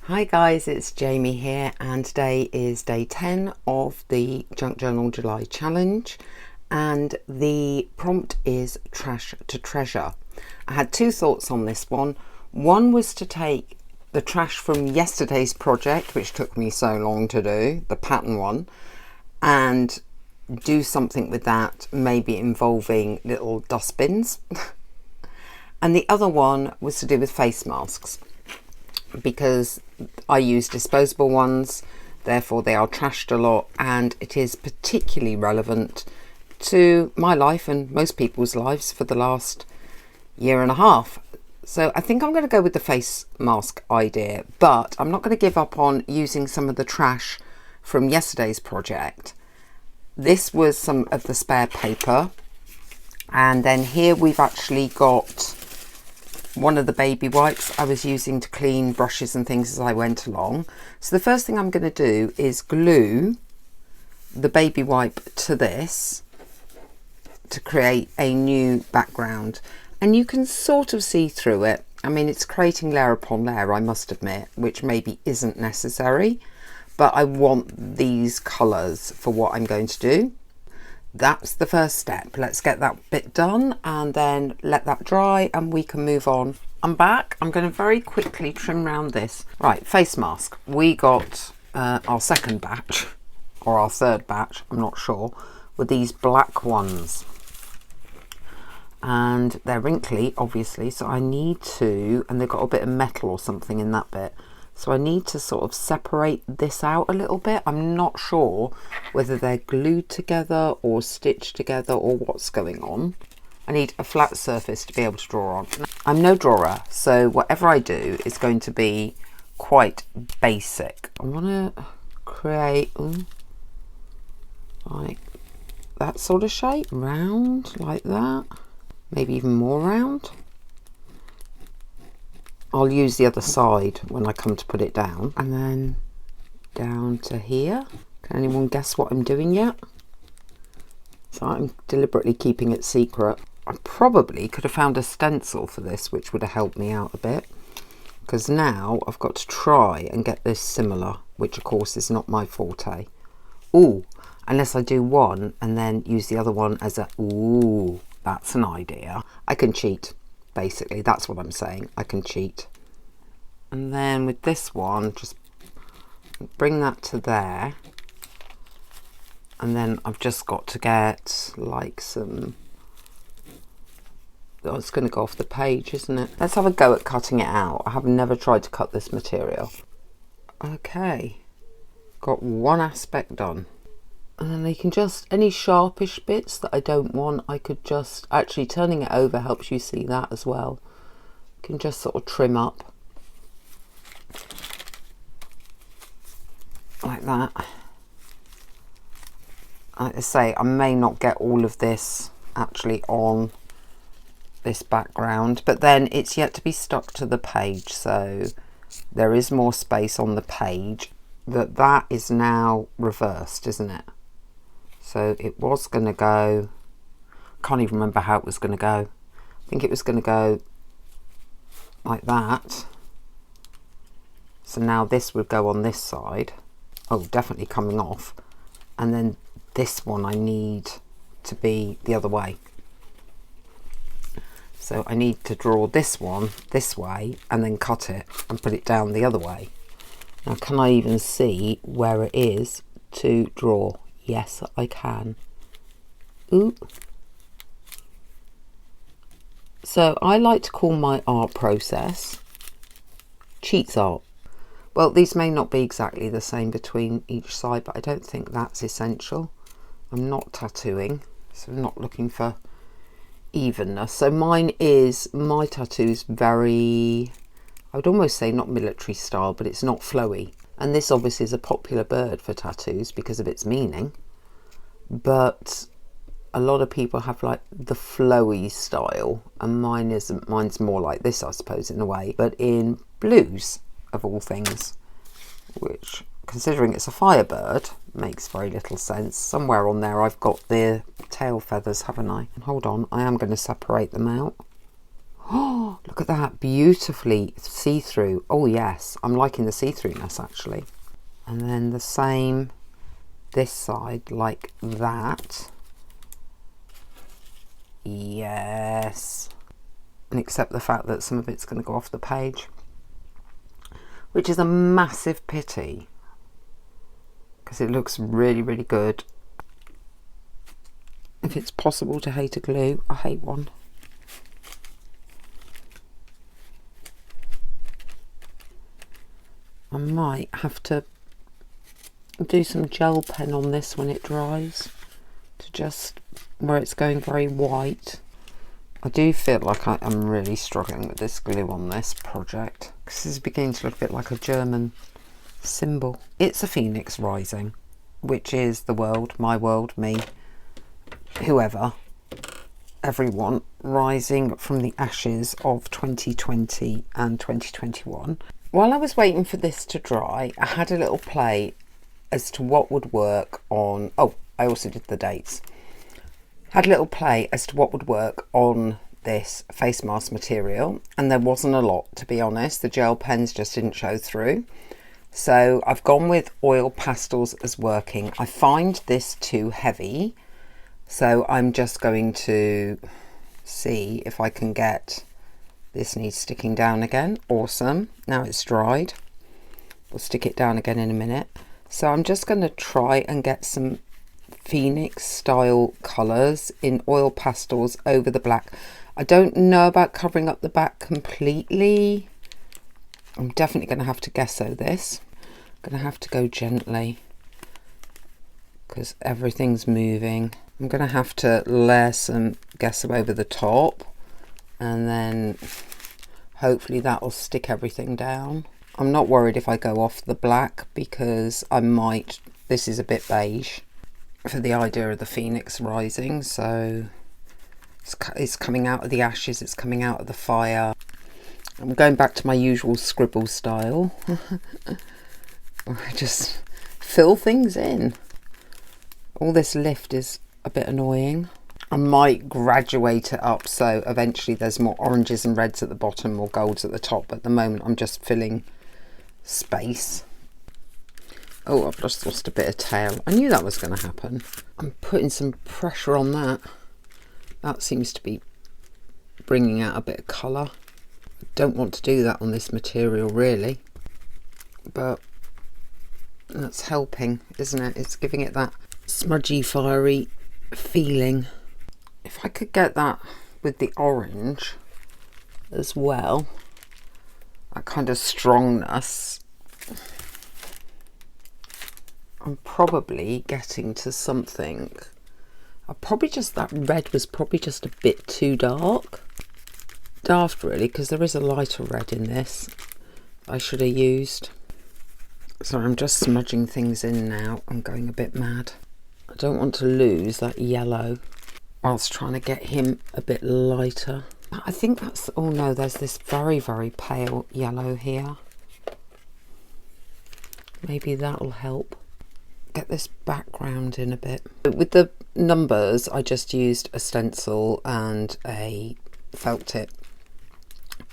Hi guys, it's Jamie here, and today is day 10 of the Junk Journal July challenge, and the prompt is trash to treasure. I had two thoughts on this one. One was to take the trash from yesterday's project, which took me so long to do, the pattern one, and do something with that, maybe involving little dustbins. And the other one was to do with face masks, because I use disposable ones, therefore they are trashed a lot, and it is particularly relevant to my life and most people's lives for the last year and a half. So I think I'm going to go with the face mask idea, but I'm not going to give up on using some of the trash from yesterday's project. This was some of the spare paper, and then here we've actually got one of the baby wipes I was using to clean brushes and things as I went along. So the first thing I'm going to do is glue the baby wipe to this to create a new background, and you can sort of see through it. I mean, it's creating layer upon layer, I must admit, which maybe isn't necessary, but I want these colours for what I'm going to do. That's the first step. Let's get that bit done and then let that dry and we can move on. I'm back. I'm going to very quickly trim around this. Right, face mask. We got our second batch, or our third batch, I'm not sure, with these black ones. And they're wrinkly, obviously, so I need to, and they've got a bit of metal or something in that bit. So I need to sort of separate this out a little bit. I'm not sure whether they're glued together or stitched together or what's going on. I need a flat surface to be able to draw on. I'm no drawer, so whatever I do is going to be quite basic. I want to create like that sort of shape, round like that, maybe even more round. I'll use the other side when I come to put it down, and then down to here. Can anyone guess what I'm doing yet? So I'm deliberately keeping it secret. I probably could have found a stencil for this, which would have helped me out a bit, because now I've got to try and get this similar, which of course is not my forte. Ooh, unless I do one and then use the other one as a, ooh, that's an idea. I can cheat. Basically, that's what I'm saying. I can cheat. And then with this one, just bring that to there. And then I've just got to get like some... Oh, it's going to go off the page, isn't it? Let's have a go at cutting it out. I have never tried to cut this material. Okay. Got one aspect done. And then you can just, any sharpish bits that I don't want, I could just, actually turning it over helps you see that as well. You can just sort of trim up. Like that. Like I say, I may not get all of this actually on this background, but then it's yet to be stuck to the page, so there is more space on the page. That is now reversed, isn't it? So it was going to go, can't even remember how it was going to go. I think it was going to go like that. So now this would go on this side. Oh, definitely coming off. And then this one I need to be the other way. So I need to draw this one this way and then cut it and put it down the other way. Now, can I even see where it is to draw? Yes, I can. Ooh. So I like to call my art process cheats art. Well, these may not be exactly the same between each side, but I don't think that's essential. I'm not tattooing, so I'm not looking for evenness. So my tattoo's very, I would almost say not military style, but it's not flowy. And this obviously is a popular bird for tattoos because of its meaning. But a lot of people have like the flowy style, and mine isn't. Mine's more like this, I suppose, in a way, but in blues of all things, which, considering it's a firebird, makes very little sense. Somewhere on there I've got the tail feathers, haven't I? And hold on, I am going to separate them out. Oh, look at that, beautifully see-through. Oh yes, I'm liking the see-throughness actually. And then the same this side, like that. Yes. And except the fact that some of it's going to go off the page, which is a massive pity because it looks really, really good. If it's possible to hate a glue, I hate one. I might have to do some gel pen on this when it dries, to just where it's going very white. I do feel like I am really struggling with this glue on this project because this is beginning to look a bit like a German symbol. It's a phoenix rising, which is the world, my world, me, whoever, everyone rising from the ashes of 2020 and 2021. While I was waiting for this to dry, I had a little play as to what would work on, oh, I also did the dates. Had a little play as to what would work on this face mask material, and there wasn't a lot, to be honest. The gel pens just didn't show through. So I've gone with oil pastels as working. I find this too heavy, so I'm just going to see if I can get this. Needs sticking down again. Awesome. Now it's dried. We'll stick it down again in a minute. So I'm just going to try and get some Phoenix style colours in oil pastels over the black. I don't know about covering up the back completely. I'm definitely going to have to gesso this. I'm going to have to go gently because everything's moving. I'm going to have to layer some gesso over the top, and then hopefully that will stick everything down. I'm not worried if I go off the black because I might, this is a bit beige for the idea of the phoenix rising, so it's coming out of the ashes, it's coming out of the fire. I'm going back to my usual scribble style. I just fill things in. All this lift is a bit annoying. I might graduate it up so eventually there's more oranges and reds at the bottom, more golds at the top, but at the moment I'm just filling space. Oh, I've just lost a bit of tail. I knew that was going to happen. I'm putting some pressure on that. That seems to be bringing out a bit of colour. I don't want to do that on this material really, but that's helping, isn't it? It's giving it that smudgy, fiery feeling. If I could get that with the orange as well, that kind of strongness, I'm probably getting to something. That red was probably just a bit too dark. Daft really, because there is a lighter red in this I should have used. So I'm just smudging things in now. I'm going a bit mad. I don't want to lose that yellow whilst trying to get him a bit lighter. I think that's, oh no, there's this very, very pale yellow here. Maybe that'll help get this background in a bit. With the numbers, I just used a stencil and a felt tip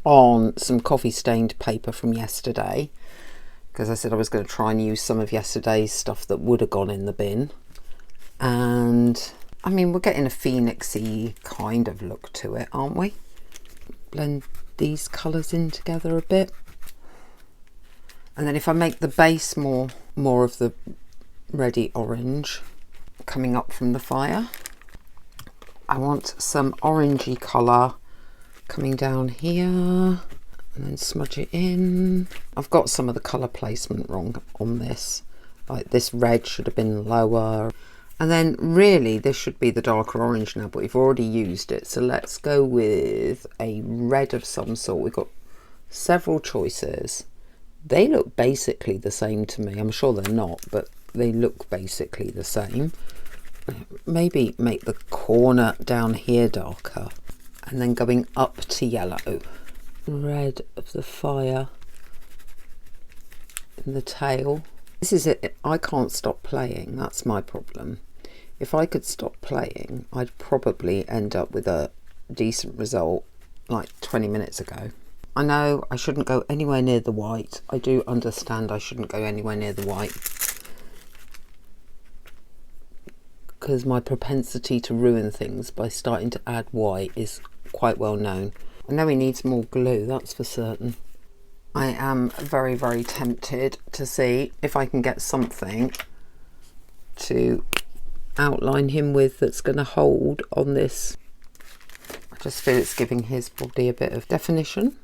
on some coffee stained paper from yesterday, because I said I was going to try and use some of yesterday's stuff that would have gone in the bin. And I mean, we're getting a phoenixy kind of look to it, aren't we? Blend these colours in together a bit. And then if I make the base more of the reddy orange coming up from the fire, I want some orangey colour coming down here, and then smudge it in. I've got some of the colour placement wrong on this, like this red should have been lower, and then really this should be the darker orange now, but we've already used it, so let's go with a red of some sort. We've got several choices. They look basically the same to me. I'm sure they're not, but they look basically the same. Maybe make the corner down here darker, and then going up to yellow. Red of the fire in the tail. This is it. I can't stop playing. That's my problem. If I could stop playing, I'd probably end up with a decent result like 20 minutes ago. I know I shouldn't go anywhere near the white. I do understand I shouldn't go anywhere near the white, because my propensity to ruin things by starting to add white is quite well known. I know he needs more glue, that's for certain. I am very, very tempted to see if I can get something to outline him with that's going to hold on this. I just feel it's giving his body a bit of definition.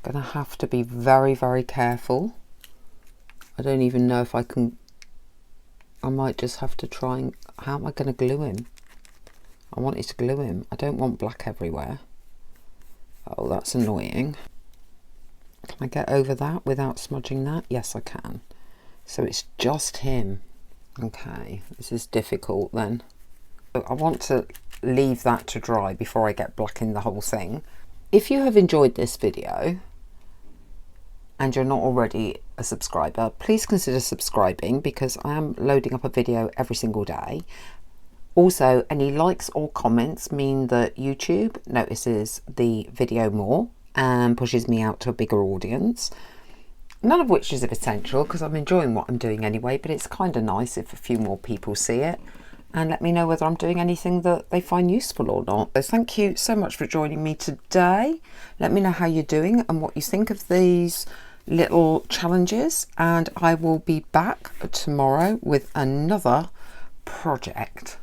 Gonna have to be very, very careful. I don't even know if I can. I might just have to try and, how am I going to glue him? I wanted to glue him. I don't want black everywhere. Oh, that's annoying. Can I get over that without smudging that? Yes, I can. So it's just him. Okay, this is difficult then. I want to leave that to dry before I get black in the whole thing. If you have enjoyed this video and you're not already a subscriber, please consider subscribing, because I am loading up a video every single day. Also, any likes or comments mean that YouTube notices the video more and pushes me out to a bigger audience. None of which is essential, because I'm enjoying what I'm doing anyway, but it's kind of nice if a few more people see it and let me know whether I'm doing anything that they find useful or not. So thank you so much for joining me today. Let me know how you're doing and what you think of these little challenges, and I will be back tomorrow with another project.